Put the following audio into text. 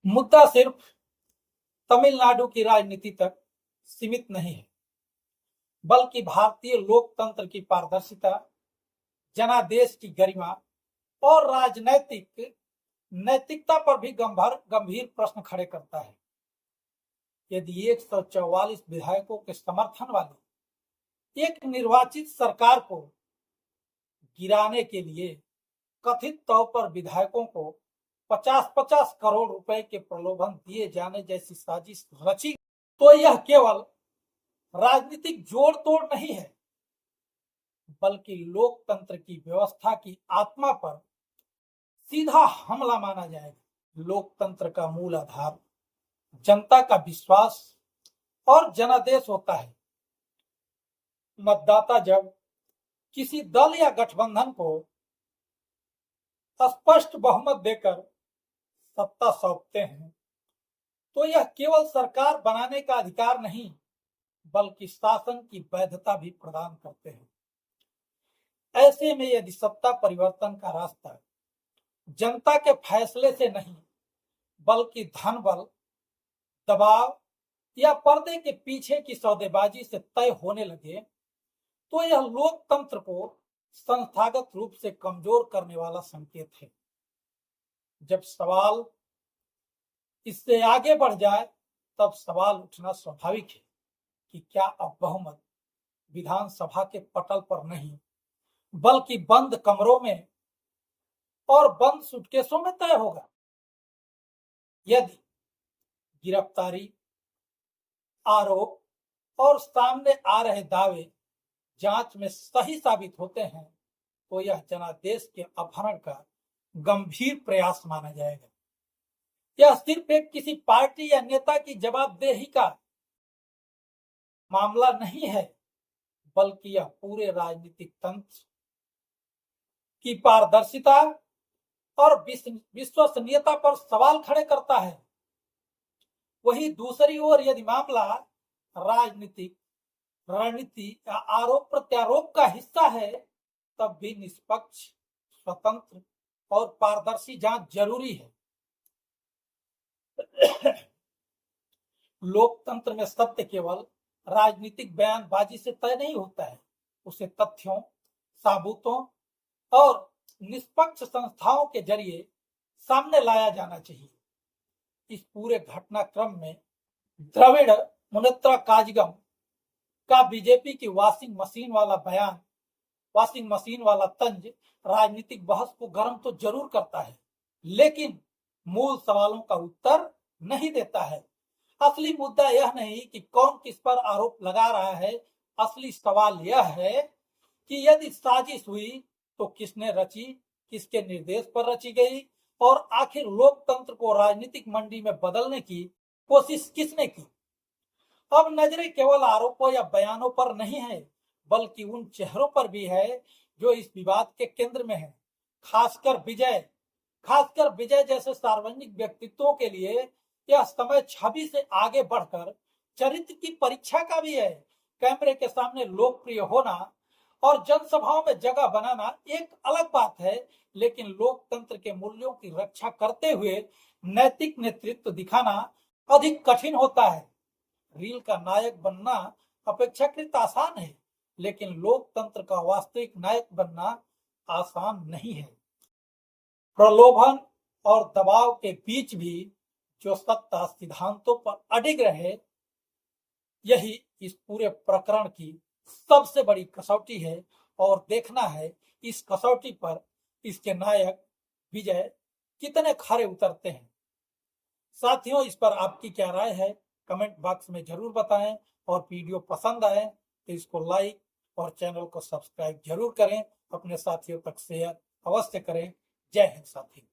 मुद्दा सिर्फ तमिलनाडु की राजनीति तक सीमित नहीं है, बल्कि भारतीय लोकतंत्र की पारदर्शिता, जनादेश की गरिमा और राजनैतिक नैतिकता पर भी गंभीर प्रश्न खड़े करता है। यदि 144 विधायकों के समर्थन वाली एक निर्वाचित सरकार को गिराने के लिए कथित तौर पर विधायकों को 50-50 करोड़ रुपए के प्रलोभन दिए जाने जैसी साजिश रची, तो यह केवल राजनीतिक जोड़ तोड़ नहीं है, बल्कि लोकतंत्र की व्यवस्था की आत्मा पर सीधा हमला माना जाएगा। लोकतंत्र का मूल आधार जनता का विश्वास और जनादेश होता है। मतदाता जब किसी दल या गठबंधन को स्पष्ट बहुमत देकर सत्ता सौंपते हैं, तो यह केवल सरकार बनाने का अधिकार नहीं, बल्कि शासन की वैधता भी प्रदान करते हैं। ऐसे में यदि सत्ता परिवर्तन का रास्ता जनता के फैसले से नहीं, बल्कि धन बल, दबाव या पर्दे के पीछे की सौदेबाजी से तय होने लगे, तो यह लोकतंत्र को संस्थागत रूप से कमजोर करने वाला संकेत है। जब सवाल इससे आगे बढ़ जाए, तब सवाल उठना स्वाभाविक है कि क्या अब बहुमत विधानसभा के पटल पर नहीं, बल्कि बंद कमरों में और बंद सूटकेसों में तय होगा। यदि गिरफ्तारी, आरोप और सामने आ रहे दावे जांच में सही साबित होते हैं, तो यह जनादेश के अपहरण का गंभीर प्रयास माना जाएगा। यह सिर्फ एक किसी पार्टी या नेता की जवाबदेही का मामला नहीं है, बल्कि यह पूरे राजनीतिक तंत्र की पारदर्शिता और विश्वसनीयता पर सवाल खड़े करता है। वहीं दूसरी ओर यदि मामला राजनीतिक रणनीति या आरोप प्रत्यारोप का हिस्सा है, तब भी निष्पक्ष, स्वतंत्र और पारदर्शी जांच जरूरी है। लोकतंत्र में सत्य केवल राजनीतिक बयानबाजी से तय नहीं होता है, उसे तथ्यों, सबूतों और निष्पक्ष संस्थाओं के जरिए सामने लाया जाना चाहिए। इस पूरे घटनाक्रम में द्रविड़ मुनेत्र काजगम का बीजेपी की वॉशिंग मशीन वाला बयान, वॉशिंग मशीन वाला तंज राजनीतिक बहस को गर्म तो जरूर करता है, लेकिन मूल सवालों का उत्तर नहीं देता है। असली मुद्दा यह नहीं कि कौन किस पर आरोप लगा रहा है, असली सवाल यह है कि यदि साजिश हुई तो किसने रची, किसके निर्देश पर रची गई और आखिर लोकतंत्र को राजनीतिक मंडी में बदलने की कोशिश किसने की। अब नजरें केवल आरोपों या बयानों पर नहीं है, बल्कि उन चेहरों पर भी है जो इस विवाद के केंद्र में है। खासकर विजय जैसे सार्वजनिक व्यक्तित्वों के लिए यह समय छवि से आगे बढ़कर चरित्र की परीक्षा का भी है। कैमरे के सामने लोकप्रिय होना और जनसभाओं में जगह बनाना एक अलग बात है, लेकिन लोकतंत्र के मूल्यों की रक्षा करते हुए नैतिक नेतृत्व दिखाना अधिक कठिन होता है। रील का नायक बनना अपेक्षाकृत आसान है, लेकिन लोकतंत्र का वास्तविक नायक बनना आसान नहीं है। प्रलोभन और दबाव के बीच भी जो सत्ता सिद्धांतों पर अडिग रहे, यही इस पूरे प्रकरण की सबसे बड़ी कसौटी है और देखना है इस कसौटी पर इसके नायक विजय कितने खरे उतरते हैं। साथियों, इस पर आपकी क्या राय है, कमेंट बॉक्स में जरूर बताएं और वीडियो पसंद आए तो इसको लाइक और चैनल को सब्सक्राइब जरूर करें। अपने साथियों तक शेयर अवश्य करें। जय हिंद साथी।